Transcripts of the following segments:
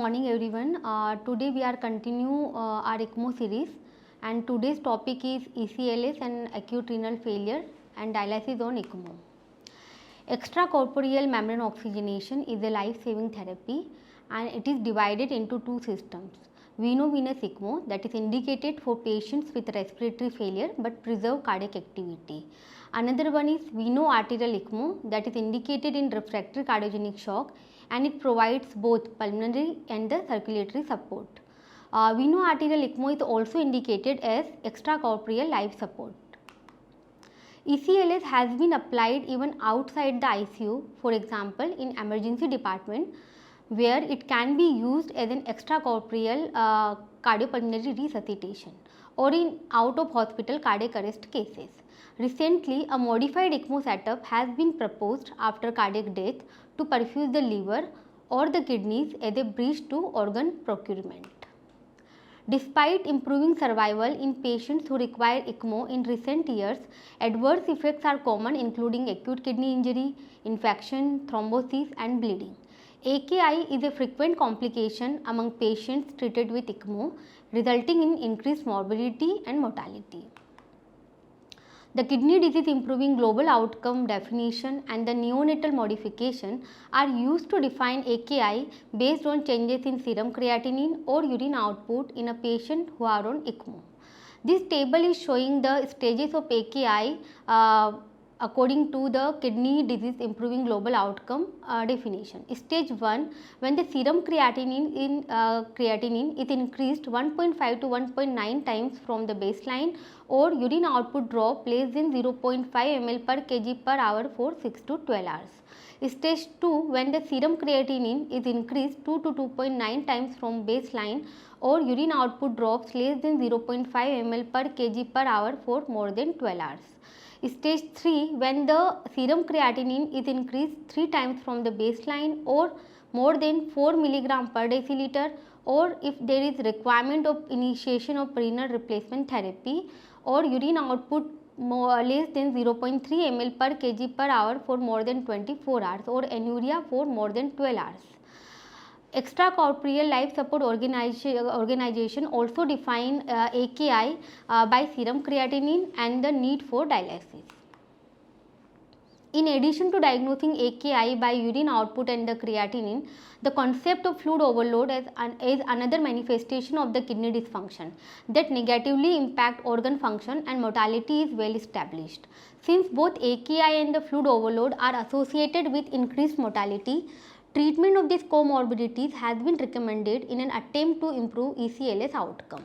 morning everyone. Today we are continue our ECMO series, and today's topic is ECLS and acute renal failure and dialysis on ECMO. Extracorporeal membrane oxygenation is a life-saving therapy, and it is divided into two systems. Veno-venous ECMO, that is indicated for patients with respiratory failure but preserve cardiac activity. Another one is veno-arterial ECMO, that is indicated in refractory cardiogenic shock, and it provides both pulmonary and the circulatory support. Veno-arterial ECMO is also indicated as extracorporeal life support. ECLS has been applied even outside the ICU, for example in emergency department, where it can be used as an extracorporeal cardiopulmonary resuscitation or in out of hospital cardiac arrest cases. Recently, a modified ECMO setup has been proposed after cardiac death to perfuse the liver or the kidneys as a bridge to organ procurement. Despite improving survival in patients who require ECMO in recent years, adverse effects are common, including acute kidney injury, infection, thrombosis and bleeding. AKI is a frequent complication among patients treated with ECMO, resulting in increased morbidity and mortality. The kidney disease improving global outcome definition and the neonatal modification are used to define AKI based on changes in serum creatinine or urine output in a patient who are on ECMO. This table is showing the stages of AKI according to the kidney disease improving global outcome definition. Stage 1, when the serum creatinine is increased 1.5 to 1.9 times from the baseline, or urine output drop less than 0.5 ml per kg per hour for 6 to 12 hours. Stage 2, when the serum creatinine is increased 2 to 2.9 times from baseline, or urine output drops less than 0.5 ml per kg per hour for more than 12 hours. Stage 3, when the serum creatinine is increased 3 times from the baseline or more than 4 mg per deciliter, or if there is requirement of initiation of renal replacement therapy, or urine output less than 0.3 ml per kg per hour for more than 24 hours, or anuria for more than 12 hours. Extracorporeal life support organization also define AKI by serum creatinine and the need for dialysis. In addition to diagnosing AKI by urine output and the creatinine, the concept of fluid overload is another manifestation of the kidney dysfunction that negatively impact organ function, and mortality is well established. Since both AKI and the fluid overload are associated with increased mortality, treatment of these comorbidities has been recommended in an attempt to improve ECLS outcome.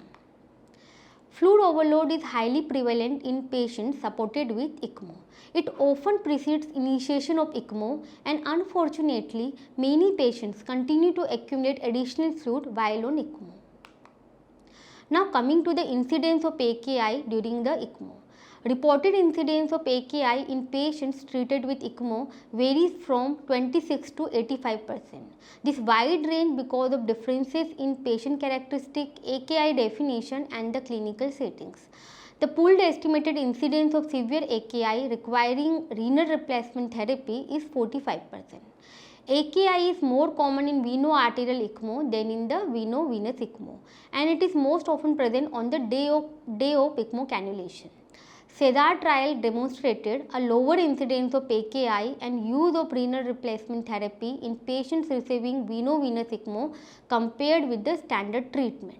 Fluid overload is highly prevalent in patients supported with ECMO. It often precedes initiation of ECMO, and unfortunately, many patients continue to accumulate additional fluid while on ECMO. Now coming to the incidence of AKI during the ECMO. Reported incidence of AKI in patients treated with ECMO varies from 26 to 85%. This wide range because of differences in patient characteristic, AKI definition and the clinical settings. The pooled estimated incidence of severe AKI requiring renal replacement therapy is 45%. AKI is more common in veno-arterial ECMO than in the veno-venous ECMO, and it is most often present on the day of ECMO cannulation. CESAR trial demonstrated a lower incidence of AKI and use of renal replacement therapy in patients receiving veno-venous ECMO compared with the standard treatment.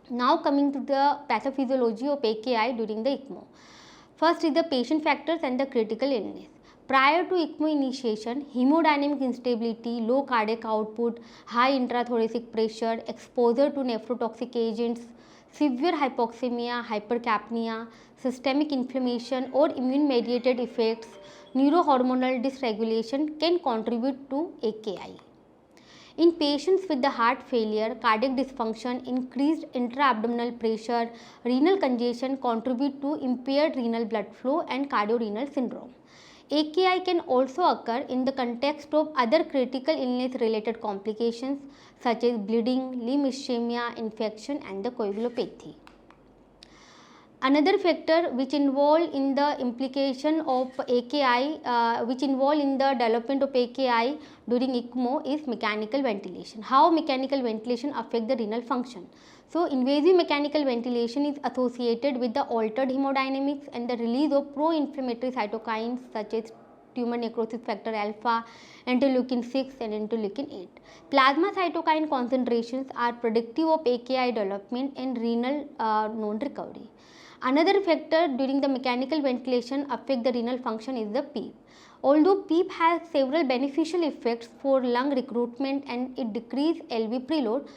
Now coming to the pathophysiology of AKI during the ECMO. First is the patient factors and the critical illness. Prior to ECMO initiation, hemodynamic instability, low cardiac output, high intrathoracic pressure, exposure to nephrotoxic agents, severe hypoxemia, hypercapnia, systemic inflammation or immune mediated effects, neurohormonal dysregulation can contribute to AKI. In patients with the heart failure, cardiac dysfunction, increased intra-abdominal pressure, renal congestion contribute to impaired renal blood flow and cardiorenal syndrome. AKI can also occur in the context of other critical illness related complications such as bleeding, limb ischemia, infection and the coagulopathy. Another factor which involved in the implication of AKI, which involved in the development of AKI during ECMO is mechanical ventilation. How mechanical ventilation affect the renal function? So, invasive mechanical ventilation is associated with the altered hemodynamics and the release of pro-inflammatory cytokines such as tumor necrosis factor alpha, interleukin 6 and interleukin 8. Plasma cytokine concentrations are predictive of AKI development and renal non-recovery. Another factor during the mechanical ventilation affect the renal function is the PEEP. Although PEEP has several beneficial effects for lung recruitment and it decreases LV preload,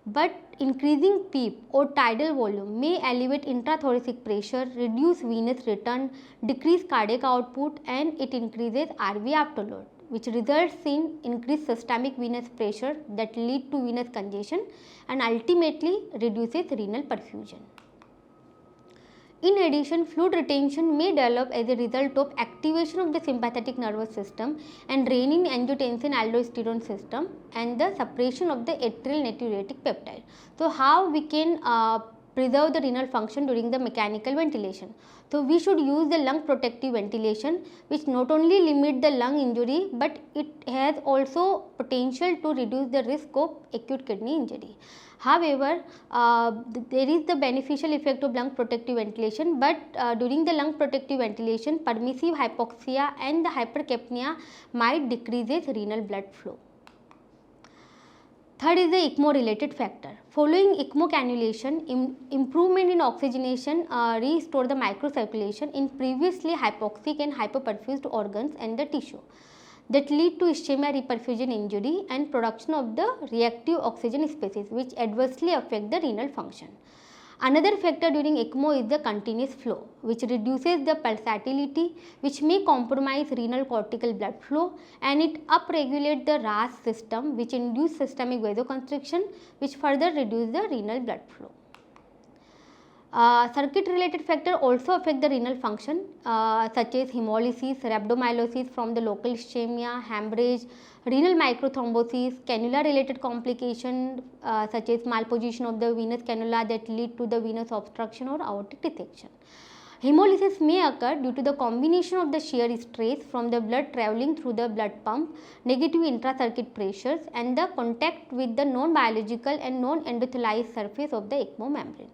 but increasing PEEP or tidal volume may elevate intrathoracic pressure, reduce venous return, decrease cardiac output, and it increases RV afterload, which results in increased systemic venous pressure that lead to venous congestion and ultimately reduces renal perfusion. In addition, fluid retention may develop as a result of activation of the sympathetic nervous system and renin angiotensin aldosterone system and the suppression of the atrial natriuretic peptide. So, how we can preserve the renal function during the mechanical ventilation? So, we should use the lung protective ventilation, which not only limit the lung injury, but it has also potential to reduce the risk of acute kidney injury. However, there is the beneficial effect of lung protective ventilation, but during the lung protective ventilation, permissive hypoxia and the hypercapnia might decreases renal blood flow. Third is the ECMO related factor. Following ECMO cannulation, improvement in oxygenation restore the microcirculation in previously hypoxic and hypoperfused organs and the tissue that lead to ischemia reperfusion injury and production of the reactive oxygen species, which adversely affect the renal function. Another factor during ECMO is the continuous flow, which reduces the pulsatility, which may compromise renal cortical blood flow, and it upregulates the RAS system, which induces systemic vasoconstriction, which further reduces the renal blood flow. Circuit related factors also affect the renal function such as hemolysis, rhabdomyolysis from the local ischemia, hemorrhage, renal microthrombosis, cannula related complications such as malposition of the venous cannula that lead to the venous obstruction or aortic dissection. Hemolysis may occur due to the combination of the shear stress from the blood travelling through the blood pump, negative intracircuit pressures and the contact with the non-biological and non-endothelized surface of the ECMO membrane.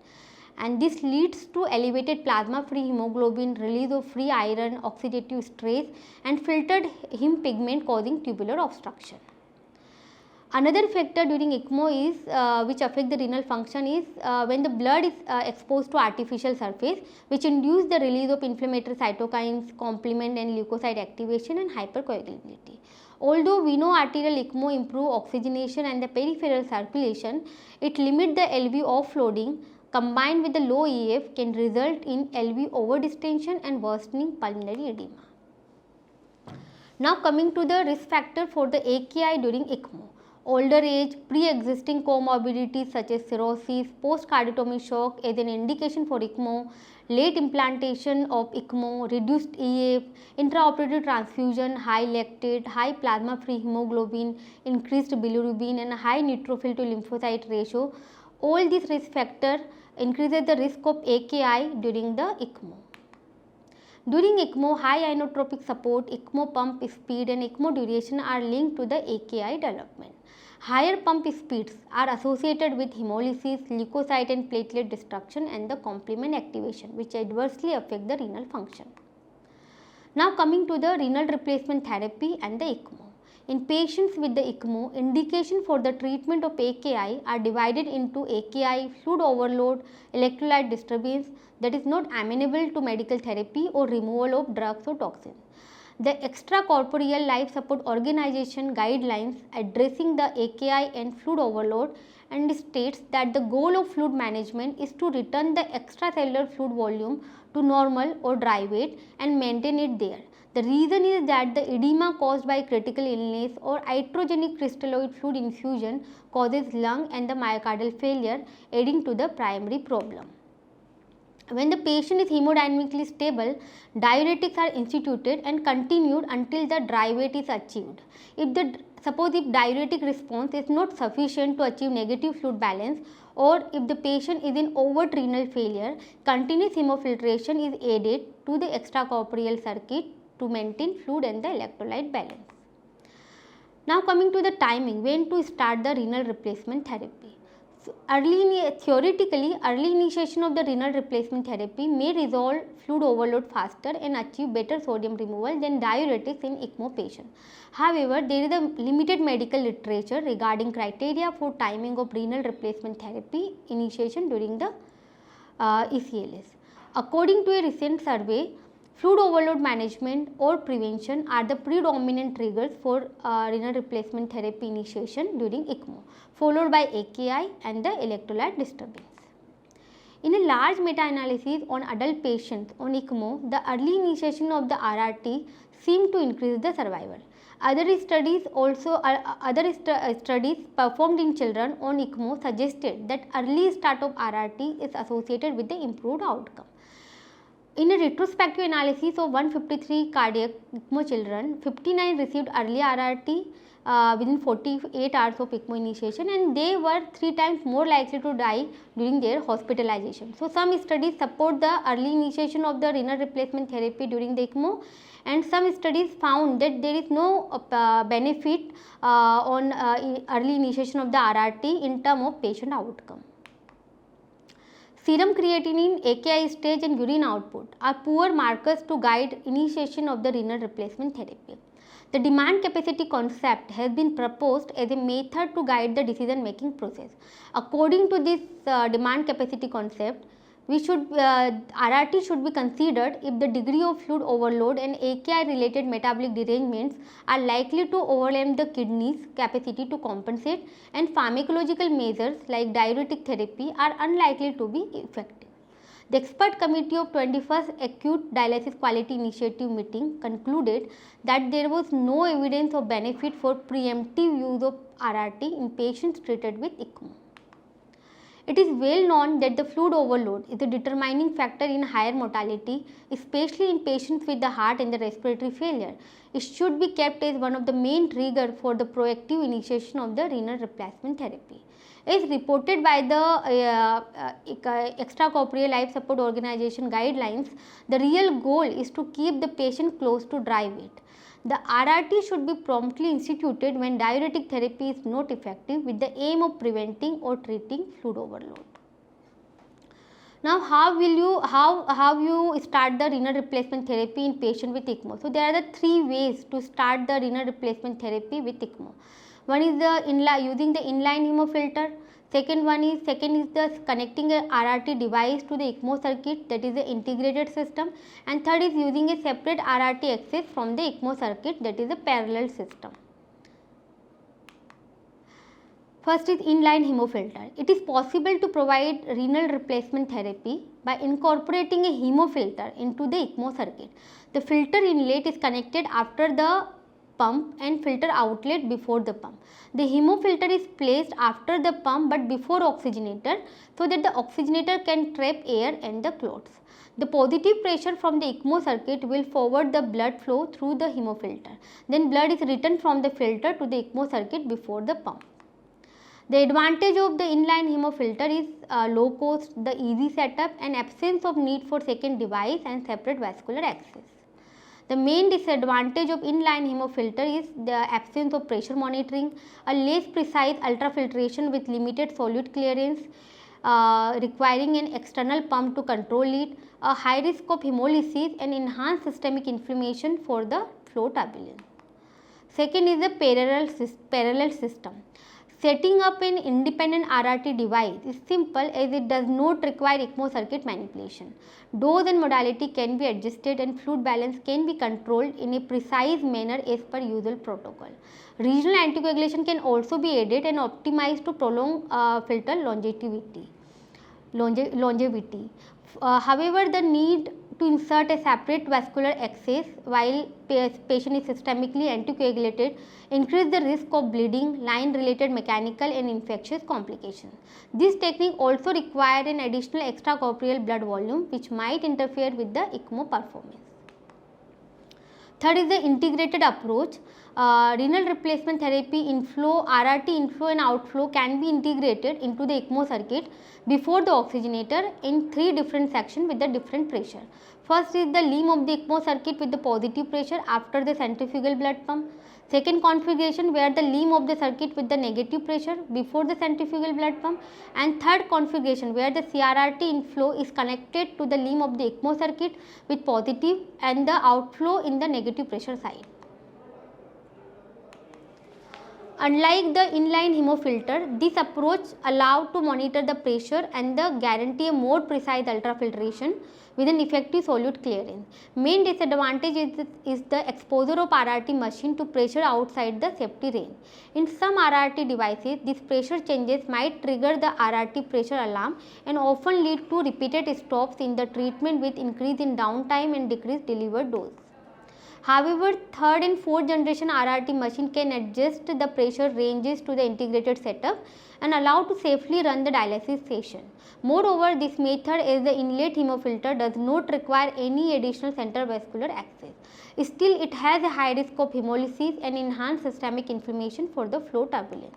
And this leads to elevated plasma free hemoglobin, release of free iron, oxidative stress and filtered heme pigment causing tubular obstruction. Another factor during ECMO is which affect the renal function is when the blood is exposed to artificial surface, which induce the release of inflammatory cytokines, complement and leukocyte activation and hypercoagulability. Although we know arterial ECMO improve oxygenation and the peripheral circulation, it limit the LV offloading combined with the low EF can result in LV overdistension and worsening pulmonary edema. Now coming to the risk factor for the AKI during ECMO. Older age, pre-existing comorbidities such as cirrhosis, post-cardiotomy shock as an indication for ECMO, late implantation of ECMO, reduced EF, intraoperative transfusion, high lactate, high plasma free hemoglobin, increased bilirubin and high neutrophil to lymphocyte ratio. All these risk factors increases the risk of AKI during the ECMO. During ECMO, high inotropic support, ECMO pump speed and ECMO duration are linked to the AKI development. Higher pump speeds are associated with hemolysis, leukocyte and platelet destruction and the complement activation, which adversely affect the renal function. Now coming to the renal replacement therapy and the ECMO. In patients with the ECMO, indication for the treatment of AKI are divided into AKI, fluid overload, electrolyte disturbance that is not amenable to medical therapy or removal of drugs or toxins. The Extracorporeal Life Support Organization guidelines addressing the AKI and fluid overload and states that the goal of fluid management is to return the extracellular fluid volume to normal or dry weight and maintain it there. The reason is that the edema caused by critical illness or iatrogenic crystalloid fluid infusion causes lung and the myocardial failure, adding to the primary problem. When the patient is hemodynamically stable, diuretics are instituted and continued until the dry weight is achieved. If the suppose if diuretic response is not sufficient to achieve negative fluid balance, or if the patient is in overt renal failure, continuous hemofiltration is added to the extracorporeal circuit to maintain fluid and the electrolyte balance. Now coming to the timing, when to start the renal replacement therapy. So theoretically, early initiation of the renal replacement therapy may resolve fluid overload faster and achieve better sodium removal than diuretics in ECMO patients. However, there is a limited medical literature regarding criteria for timing of renal replacement therapy initiation during the ECLS. According to a recent survey, fluid overload management or prevention are the predominant triggers for renal replacement therapy initiation during ECMO, followed by AKI and the electrolyte disturbance. In a large meta-analysis on adult patients on ECMO, the early initiation of the RRT seemed to increase the survival. Other studies performed in children on ECMO suggested that early start of RRT is associated with the improved outcome. In a retrospective analysis of 153 cardiac ECMO children, 59 received early RRT within 48 hours of ECMO initiation, and they were 3 times more likely to die during their hospitalization. So, some studies support the early initiation of the renal replacement therapy during the ECMO, and some studies found that there is no benefit on early initiation of the RRT in terms of patient outcome. Serum creatinine, AKI stage and urine output are poor markers to guide initiation of the renal replacement therapy. The demand capacity concept has been proposed as a method to guide the decision making process. According to this demand capacity concept, RRT should be considered if the degree of fluid overload and AKI related metabolic derangements are likely to overwhelm the kidney's capacity to compensate, and pharmacological measures like diuretic therapy are unlikely to be effective. The expert committee of 21st Acute Dialysis Quality Initiative meeting concluded that there was no evidence of benefit for preemptive use of RRT in patients treated with ECMO. It is well known that the fluid overload is a determining factor in higher mortality, especially in patients with the heart and the respiratory failure. It should be kept as one of the main triggers for the proactive initiation of the renal replacement therapy. As reported by the Extracorporeal Life Support Organization guidelines, the real goal is to keep the patient close to dry weight. The RRT should be promptly instituted when diuretic therapy is not effective, with the aim of preventing or treating fluid overload. Now, how you start the renal replacement therapy in patient with ECMO? So, there are the 3 ways to start the renal replacement therapy with ECMO. One is using the inline hemofilter. Second is the connecting a RRT device to the ECMO circuit, that is the integrated system, and third is using a separate RRT access from the ECMO circuit, that is a parallel system. First is inline hemofilter. It is possible to provide renal replacement therapy by incorporating a hemofilter into the ECMO circuit. The filter inlet is connected after the pump and filter outlet before the pump. The hemofilter is placed after the pump but before oxygenator, so that the oxygenator can trap air and the clots. The positive pressure from the ECMO circuit will forward the blood flow through the hemofilter. Then blood is returned from the filter to the ECMO circuit before the pump. The advantage of the inline hemofilter is low cost, the easy setup, and absence of need for second device and separate vascular access. The main disadvantage of inline hemofilter is the absence of pressure monitoring, a less precise ultrafiltration with limited solute clearance, requiring an external pump to control it, a high risk of hemolysis and enhanced systemic inflammation for the flow turbulence. Second is the parallel system. Setting up an independent RRT device is simple, as it does not require ECMO circuit manipulation. Dose and modality can be adjusted and fluid balance can be controlled in a precise manner as per usual protocol. Regional anticoagulation can also be added and optimized to prolong filter longevity. However, the need to insert a separate vascular access while patient is systemically anticoagulated increase the risk of bleeding, line related mechanical and infectious complications. This technique also requires an additional extracorporeal blood volume, which might interfere with the ECMO performance. Third is the integrated approach. Renal replacement therapy inflow, RRT inflow and outflow can be integrated into the ECMO circuit before the oxygenator in 3 different sections with the different pressure. First is the limb of the ECMO circuit with the positive pressure after the centrifugal blood pump. Second configuration where the limb of the circuit with the negative pressure before the centrifugal blood pump, and third configuration where the CRRT inflow is connected to the limb of the ECMO circuit with positive and the outflow in the negative pressure side. Unlike the inline hemofilter, this approach allows to monitor the pressure and guarantee a more precise ultrafiltration with an effective solute clearance. Main disadvantage is the exposure of RRT machine to pressure outside the safety range. In some RRT devices, these pressure changes might trigger the RRT pressure alarm and often lead to repeated stops in the treatment with increase in downtime and decreased delivered dose. However, third and fourth generation RRT machine can adjust the pressure ranges to the integrated setup and allow to safely run the dialysis session. Moreover, this method as the inlet hemofilter does not require any additional central vascular access. Still, it has a high risk of hemolysis and enhanced systemic inflammation for the flow turbulence.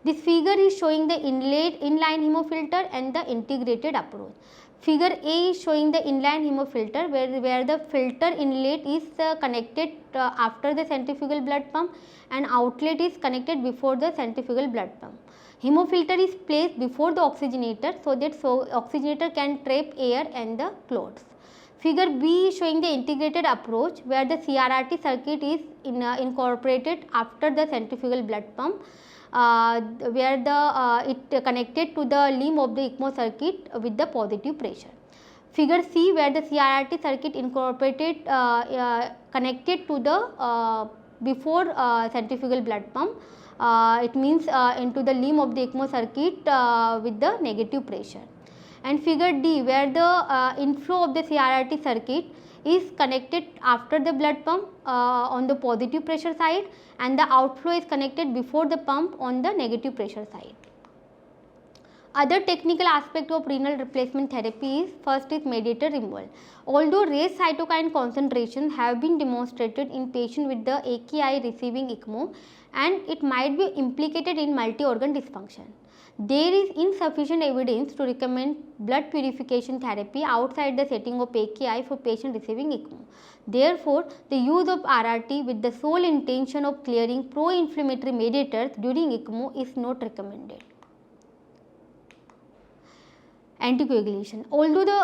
This figure is showing the inline hemofilter and the integrated approach. Figure A is showing the inline hemofilter where the filter inlet is connected after the centrifugal blood pump and outlet is connected before the centrifugal blood pump. Hemofilter is placed before the oxygenator so that oxygenator can trap air and the clots. Figure B is showing the integrated approach where the CRRT circuit is incorporated after the centrifugal blood pump. Where it connected to the limb of the ECMO circuit with the positive pressure. Figure C where the CRRT circuit incorporated connected to the before centrifugal blood pump. It means into the limb of the ECMO circuit with the negative pressure. And figure D where the inflow of the CRRT circuit is connected after the blood pump on the positive pressure side and the outflow is connected before the pump on the negative pressure side. Other technical aspect of renal replacement therapy is first is mediator removal. Although raised cytokine concentrations have been demonstrated in patients with the AKI receiving ECMO and it might be implicated in multi-organ dysfunction. There is insufficient evidence to recommend blood purification therapy outside the setting of AKI for patients receiving ECMO. Therefore, the use of RRT with the sole intention of clearing pro-inflammatory mediators during ECMO is not recommended. Anticoagulation. Although the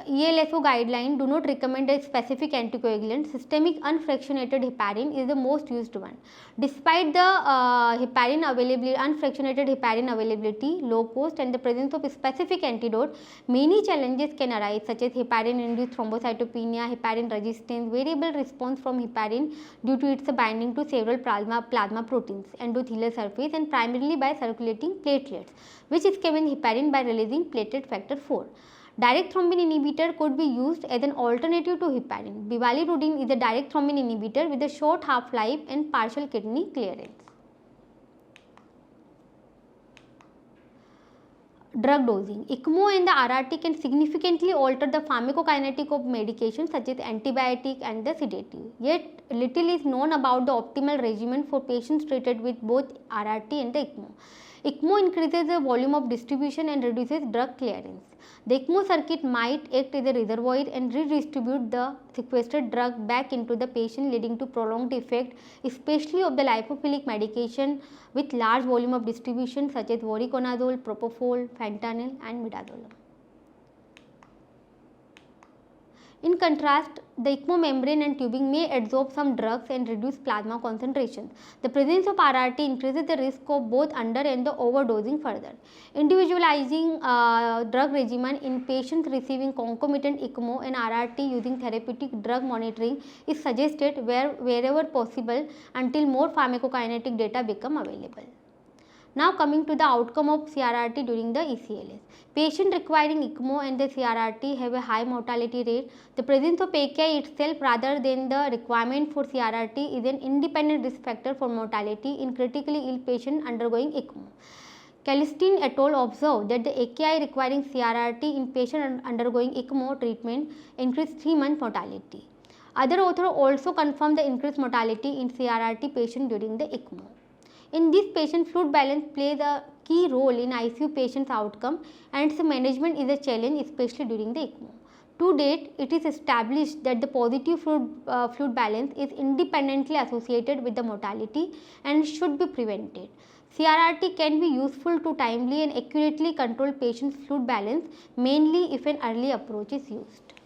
ELSO guidelines do not recommend a specific anticoagulant, systemic unfractionated heparin is the most used one. Despite the heparin availability, unfractionated heparin availability, low cost and the presence of a specific antidote, many challenges can arise such as heparin-induced thrombocytopenia, heparin resistance, variable response from heparin due to its binding to several plasma proteins, endothelial surface and primarily by circulating platelets, which is given heparin by releasing platelet factor 4. Direct thrombin inhibitor could be used as an alternative to heparin. Bivalirudin is a direct thrombin inhibitor with a short half-life and partial kidney clearance. Drug dosing. ECMO and the RRT can significantly alter the pharmacokinetic of medications such as antibiotic and the sedative. Yet, little is known about the optimal regimen for patients treated with both RRT and the ECMO. ECMO increases the volume of distribution and reduces drug clearance. The ECMO circuit might act as a reservoir and redistribute the sequestered drug back into the patient, leading to prolonged effect, especially of the lipophilic medication with large volume of distribution such as voriconazole, propofol, fentanyl and midazolam. In contrast, the ECMO membrane and tubing may absorb some drugs and reduce plasma concentration. The presence of RRT increases the risk of both under and the overdosing further. Individualizing drug regimen in patients receiving concomitant ECMO and RRT using therapeutic drug monitoring is suggested wherever possible until more pharmacokinetic data become available. Now coming to the outcome of CRRT during the ECLS. Patients requiring ECMO and the CRRT have a high mortality rate. The presence of AKI itself rather than the requirement for CRRT is an independent risk factor for mortality in critically ill patients undergoing ECMO. Kalistine et al. Observed that the AKI requiring CRRT in patients undergoing ECMO treatment increased 3-month mortality. Other author also confirmed the increased mortality in CRRT patient during the ECMO. In this patient, fluid balance plays a key role in ICU patients' outcome, and its management is a challenge, especially during the ECMO. To date, it is established that the positive fluid balance is independently associated with the mortality and should be prevented. CRRT can be useful to timely and accurately control patients' fluid balance, mainly if an early approach is used.